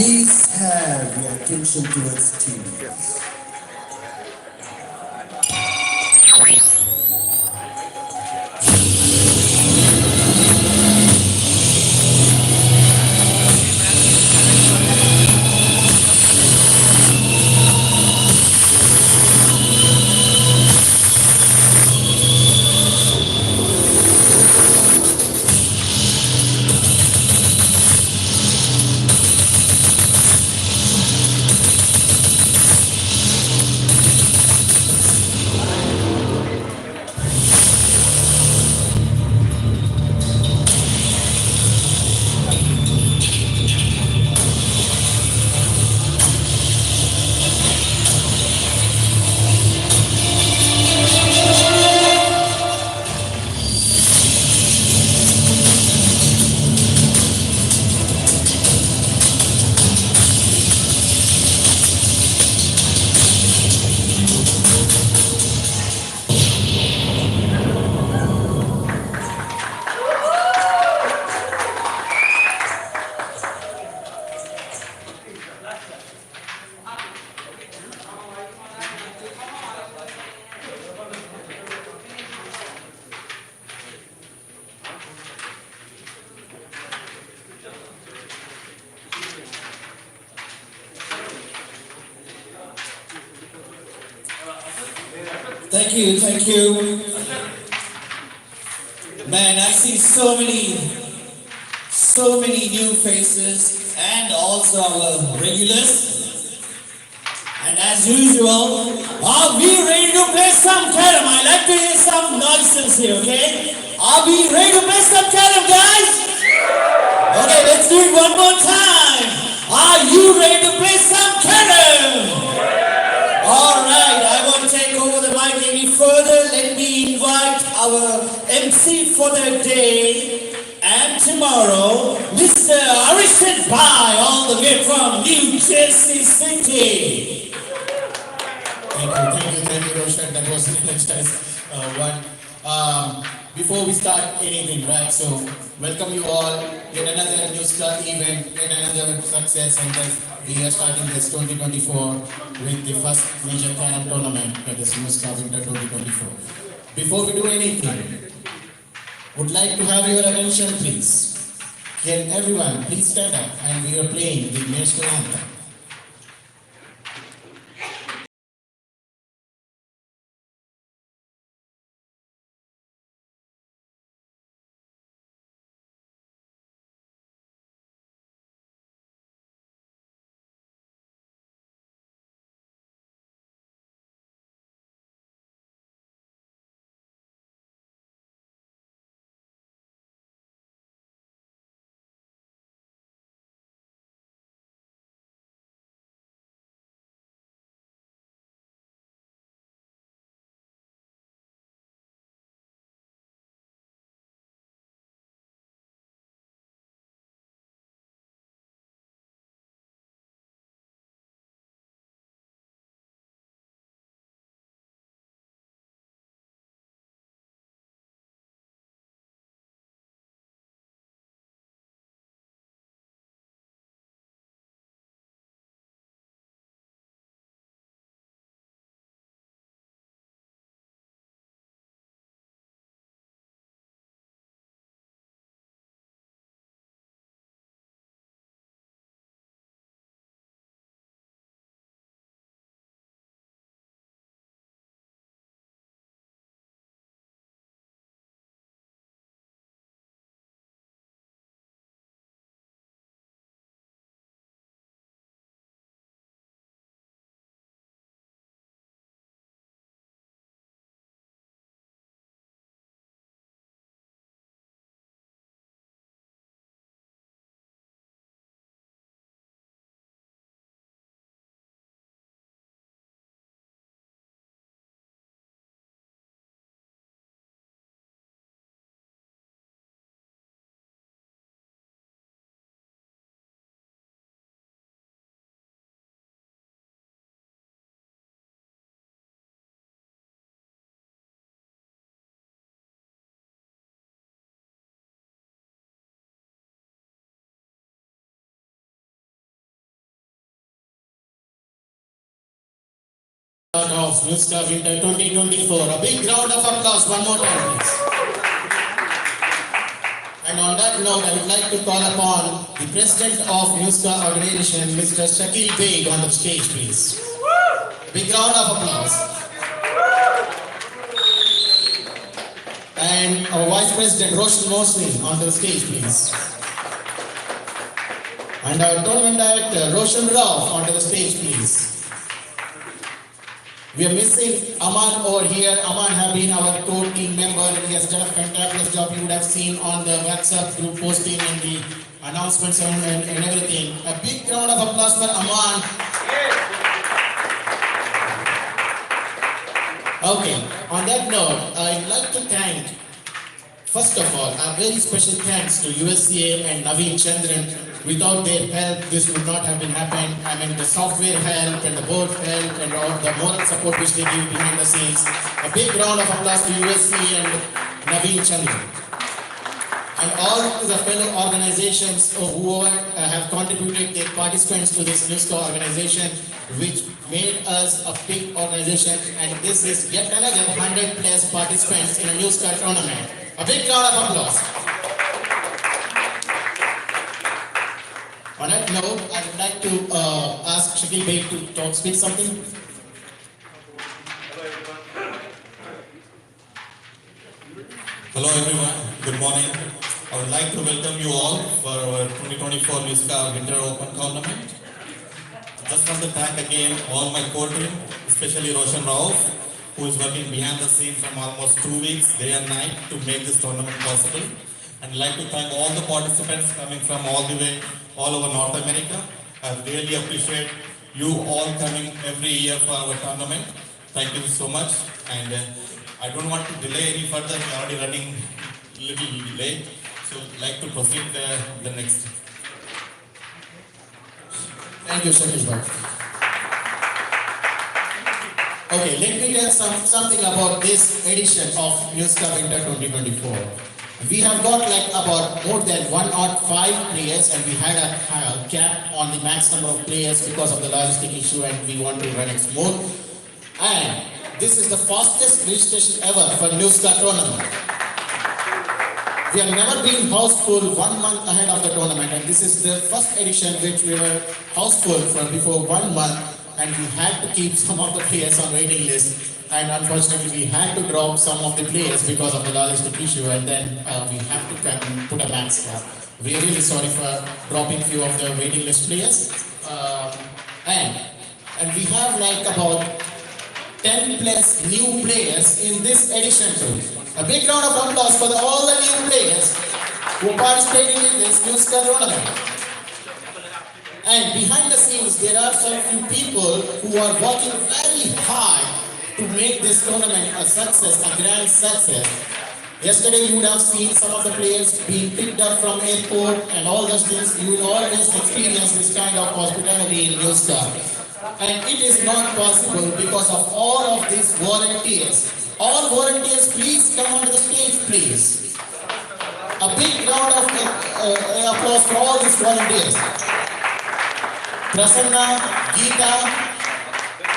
Please have your attention towards teams. Thank you, thank you. Man, I see so many new faces and also our regulars. And as usual, are we ready to play some carom? I like to hear some nonsense here, okay? Are we ready to play some carom, guys? Okay, let's do it one more time. Are you ready to play some carom? Alright, I won't take over the mic any further. Let me invite our MC for the day and tomorrow, Mr. Arishad Bhai, all the way from New Jersey City. Thank you, Roshan. That was energized one. Before we start anything, right? So, welcome you all in another NEUSCA event, in another success, and then we are starting this 2024 with the first major carom tournament, that is NEUSCA Winter 2024. Before we do anything, would like to have your attention, please. Can everyone please stand up, and we are playing the national anthem. of NEUSCA Winter 2024. A big round of applause one more time, please. And on that note, I would like to call upon the President of NEUSCA organization, Mr. Shakil Beg, on the stage, please. Big round of applause. And our Vice President, Roshan Mosni, on the stage, please. And our Tournament Director, Roshan Rao, onto the stage, please. We are missing Aman over here. Aman have been our core team member and he has done a fantastic job. You would have seen on the WhatsApp group posting and the announcements and everything. A big round of applause for Aman. Okay, on that note, I'd like to thank, first of all, a very special thanks to USCA and Naveen Chandran. Without their help, this would not have been happened. I mean, the software help and the board help and all the moral support which they give behind the scenes. A big round of applause to USCA and Naveen Chandran. And all the fellow organizations who have contributed their participants to this NEUSCA organization, which made us a big organization. And this is yet another 100 plus participants in a NEUSCA tournament. A big round of applause. On that note, I would like to ask Shakil Beg to speak something. Hello everyone, good morning. I would like to welcome you all for our 2024 NEUSCA Winter Open Tournament. Just want to thank again all my core team, especially Roshan Rao, who is working behind the scenes from almost 2 weeks, day and night, to make this tournament possible. And I'd like to thank all the participants coming from all the way, all over North America. I really appreciate you all coming every year for our tournament. Thank you so much. And I don't want to delay any further. We're already running a little late. So I'd like to proceed the next. Thank you, Shakil Beg. Okay, let me tell something about this edition of NEUSCA Winter 2024. We have got like about more than 105 players and we had a cap on the max number of players because of the logistic issue and we want to run it smooth. And this is the fastest registration ever for NEUSCA tournament. We have never been houseful 1 month ahead of the tournament and this is the first edition which we were houseful for before 1 month and we had to keep some of the players on waiting list. And unfortunately, we had to drop some of the players because of the logistic issue, and then we have to put a max cap. We are really sorry for dropping few of the waiting list players. And we have like about 10 plus new players in this edition too. A big round of applause for all the new players who are participating in this NEUSCA tournament. And behind the scenes, there are some few people who are working very hard to make this tournament a success, a grand success. Yesterday you would have seen some of the players being picked up from airport and all those things. You will always experience this kind of hospitality in NEUSCA. And it is not possible because of all of these volunteers. All volunteers, please come onto the stage, please. A big round of applause for all these volunteers. Prasanna, Geeta,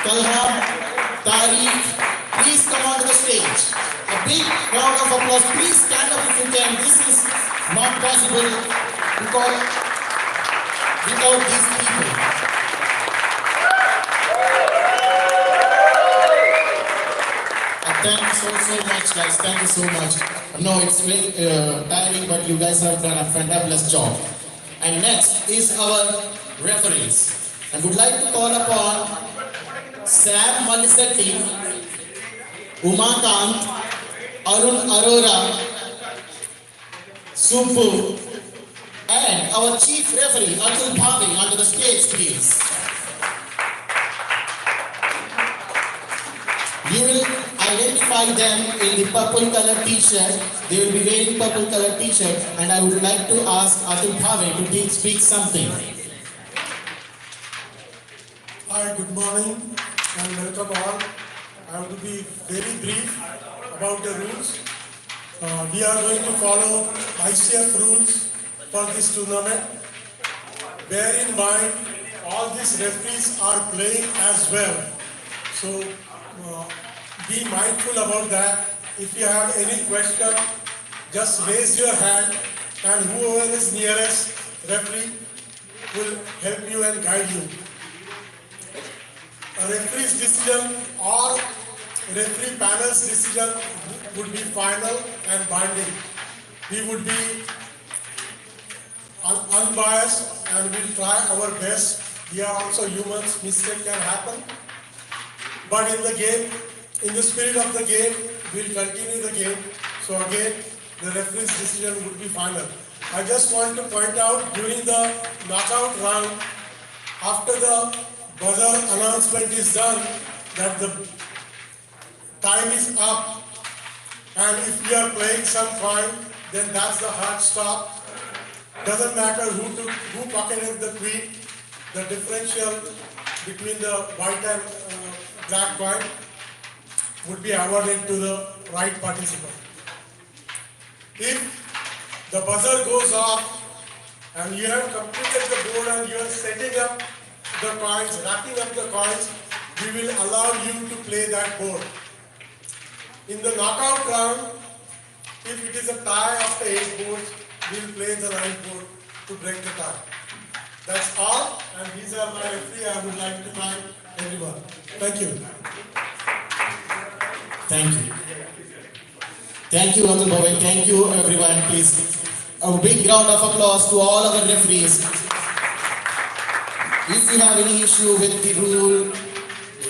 Kalha, Tariq, please come onto the stage. A big round of applause. Please stand up if you can. This is not possible because without these people. Thank you so much, guys. Thank you so much. No, it's very tiring, but you guys have done a fantabulous job. And next is our referees. I would like to call upon Sam Malisetti, Umakant, Arun Arora, Supu, and our chief referee, Atul Bhavi, onto the stage, please. You will identify them in the purple color t-shirt. They will be wearing purple color t-shirt, and I would like to ask Atul Bhavi to speak something. Hi, good morning and welcome all. I will be very brief about the rules. We are going to follow ICF rules for this tournament. Bear in mind, all these referees are playing as well. So be mindful about that. If you have any question, just raise your hand and whoever is nearest referee will help you and guide you. A referee's decision or referee panel's decision would be final and binding. We would be unbiased and we'll try our best. We are also humans, mistake can happen. But in the game, in the spirit of the game, we'll continue the game. So again, the referee's decision would be final. I just want to point out during the knockout round, after the buzzer announcement is done, that the time is up, and if we are playing some coin, then that's the hard stop. Doesn't matter who pocketed the queen, the differential between the white and black coin would be awarded to the right participant. If the buzzer goes off and you have completed the board and you are setting up the coins, racking up the coins, we will allow you to play that board. In the knockout round, if it is a tie after 8 boards, we will play the 9th board to break the tie. That's all, and these are my referee. I would like to thank everyone. Thank you. Thank you. Thank you, Uncle Bobby. Thank you, everyone. Please, a big round of applause to all our referees. If you have any issue with the rule,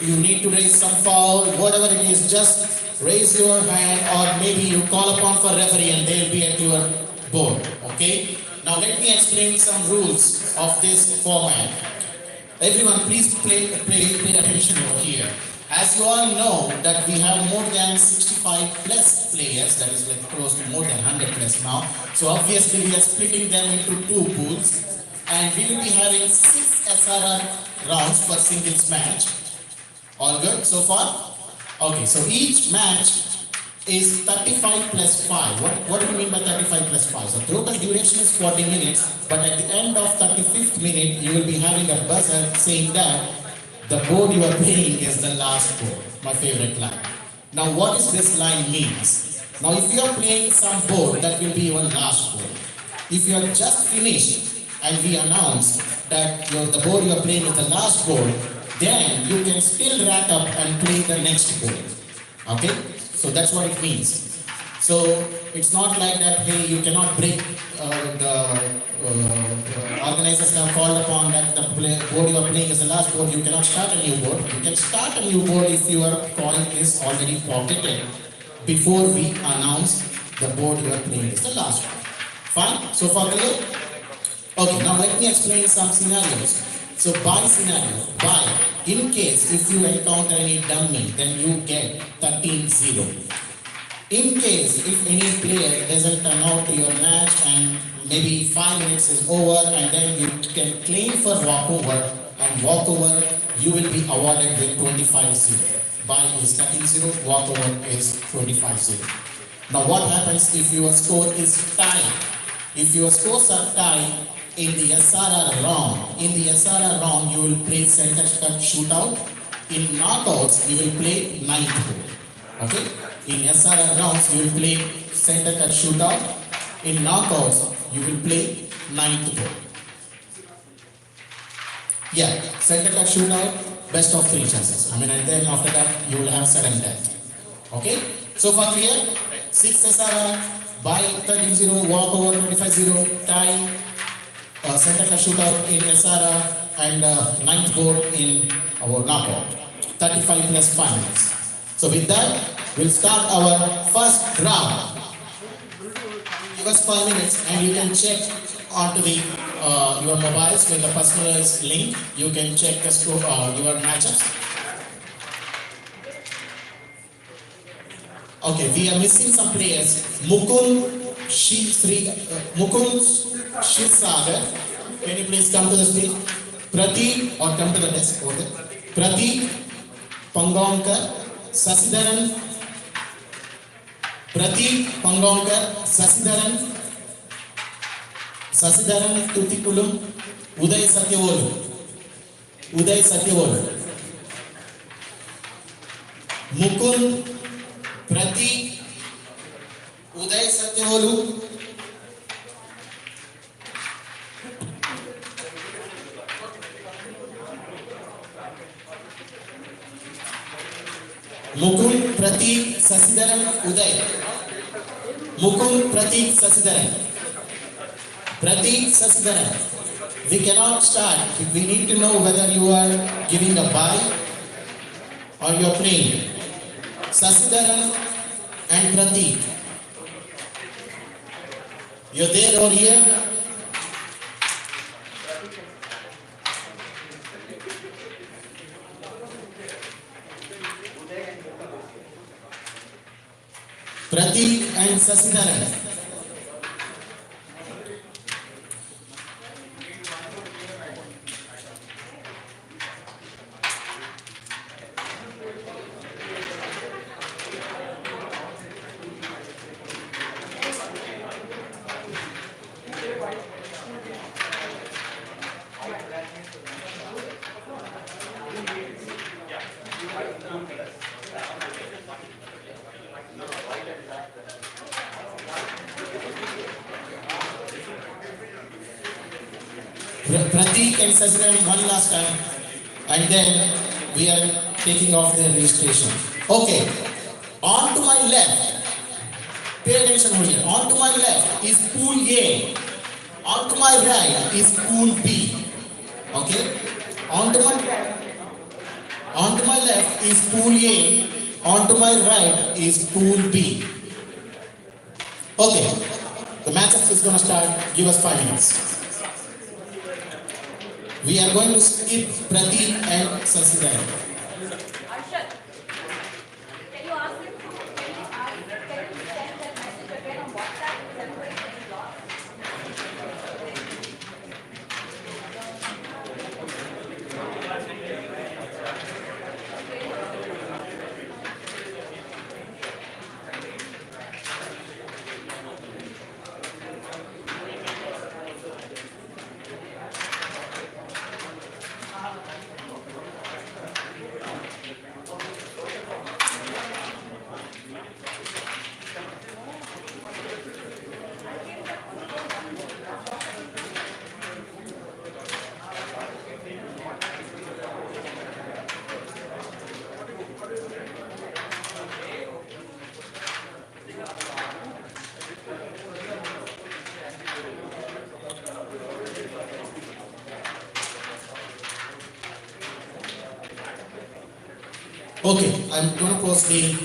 you need to raise some foul, whatever it is, just raise your hand, or maybe you call upon for referee and they'll be at your board. Okay? Now let me explain some rules of this format. Everyone, please pay attention over here. As you all know that we have more than 65 plus players, that is like close to more than 100 plus now. So obviously we are splitting them into 2 pools, and we will be having 6 SRR rounds for singles match. All good so far? Okay, so each match is 35 plus 5. What do you mean by 35 plus 5? So total duration is 40 minutes, but at the end of 35th minute, you will be having a buzzer saying that the board you are playing is the last board. My favorite line. Now what does this line means? Now if you are playing some board, that will be your last board. If you are just finished and we announce that the board you are playing is the last board, then you can still rack up and play the next board. Okay? So that's what it means. So it's not like that, hey, you cannot break the organizers have called upon that the board you are playing is the last board, you cannot start a new board. You can start a new board if your coin is already pocketed before we announce the board you are playing is the last one. Fine? So far clear? Okay, now let me explain some scenarios. So by scenario, in case if you encounter any dummy, then you get 13-0. In case if any player doesn't turn out to your match and maybe 5 minutes is over and then you can claim for walkover, and walkover you will be awarded with 25-0. By is 13-0, walkover is 25-0. Now what happens if your score is tied? If your scores are tied, in the SRR round, you will play center cut shootout. In knockouts, you will play 9th board. Okay? In SRR rounds, you will play center cut shootout. In knockouts, you will play 9th board. Yeah, center cut shootout, best of 3 chances. And then after that, you will have 7 death. Okay? So far clear? 6 SRR, by 13-0, walkover 25-0, tie. Center cut shootout in SRR and 9th board in our knockout. 35 plus 5 minutes. So with that, we'll start our first round. Give us 5 minutes and you can check onto the your mobiles with the personalized link. You can check the score, your matchups. Okay, we are missing some players. Mukund Shivsagar, can you please come to the stage? Pradeep, or come to the desk over there. Pradeep Pangaonkar, Sasidharan. Pradeep Pangaonkar, Sasidharan Tutikulum, Uday Satyavolu. Mukund, Pratik, Uday Satyavolu, Mukund, Pratik, Sasidaran, Uday. Mukund, Pratik, Sasidaran. Pratik, Sasidaran. We cannot start. We need to know whether you are giving a buy or you are playing. Sasidaran and Pratik. You're there or here? Pratik and Sasidaran. Pratik and Sasidaran one last time, and then we are taking off their registration. Okay, on to my left, pay attention over here. On to my left is pool A, on to my right is pool B. Okay, on to my left is pool A, on to my right is pool B. Okay, the matchup is going to start. Give us 5 minutes. We are going to skip Pratik and Sasidaran. Arshad, can you ask him to can you send that message again on WhatsApp? Everybody getting lost. Okay, I'm going to post the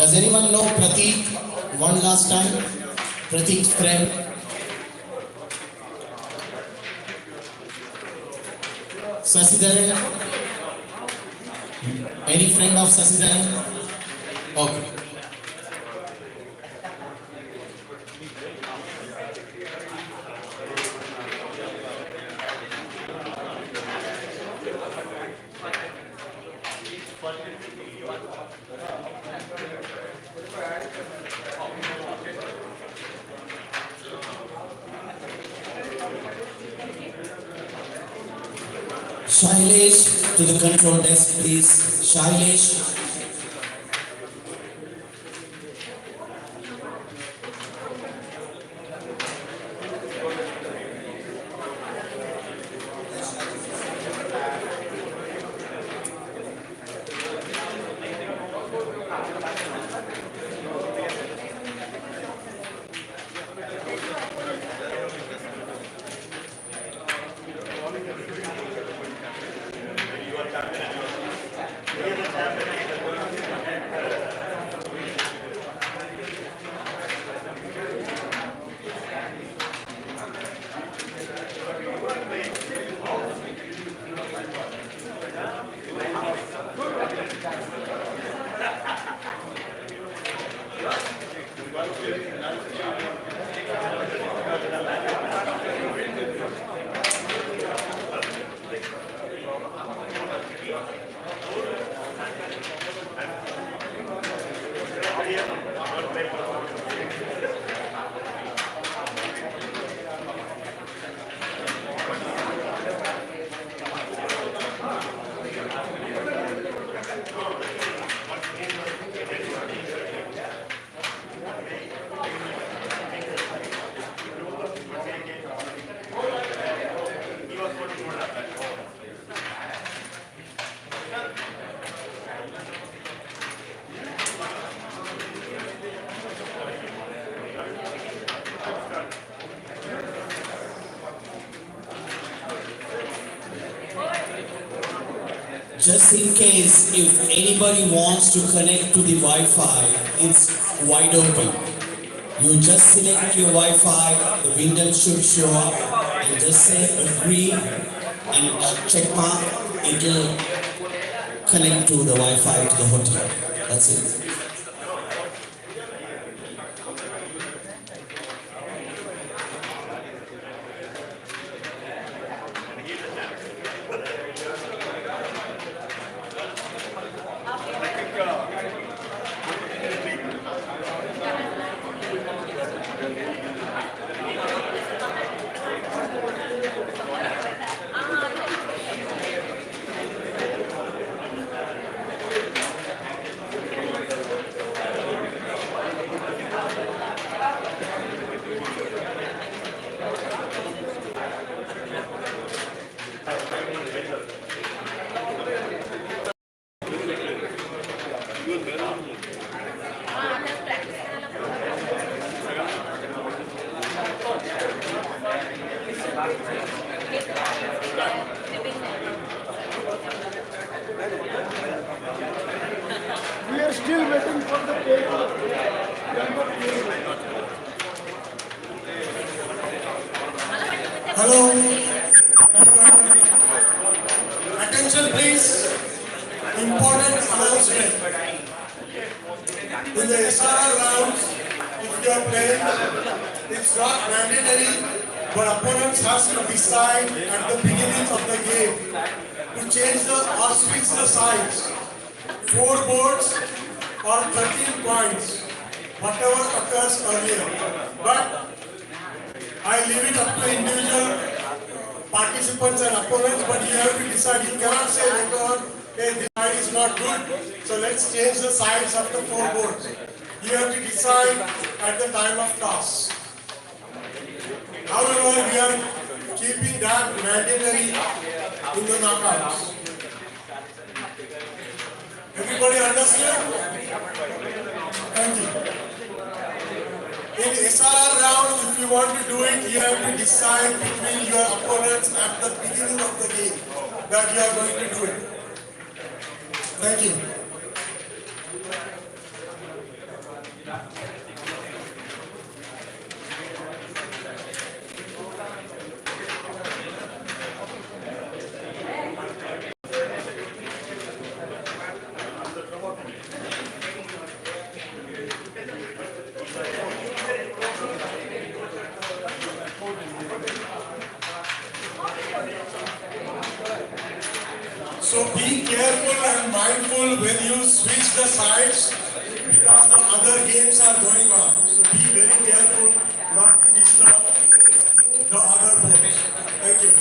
Does anyone know Pratik? One last time. Pratik's friend. Sasidaran? Any friend of Sasidaran? Okay. Shailesh to the control desk, please. Shailesh. Just in case if anybody wants to connect to the Wi-Fi, it's wide open. You just select your Wi-Fi, the window should show up, and just say agree and check mark. It'll connect to the Wi-Fi to the hotel. That's it. We are still waiting for the table. Hello. Attention please. Important announcement. In the SRR rounds, if you are playing, it's not mandatory, but opponents has to decide at the beginning of the game to change or switch the sides. 4 boards or 13 points, whatever occurs earlier. But I leave it up to individual participants and opponents, but you have to decide. You cannot say later on, hey, this side is not good, so let's change the sides of the 4 boards. You have to decide at the time of toss. However, we are keeping that mandatory in the knockouts. Everybody understand? Thank you. In SRR round, if you want to do it, you have to decide between your opponents at the beginning of the game that you are going to do it. Thank you. So be careful and mindful when you switch the sides because the other games are going on. So be very careful not to disturb the other boards. Thank you.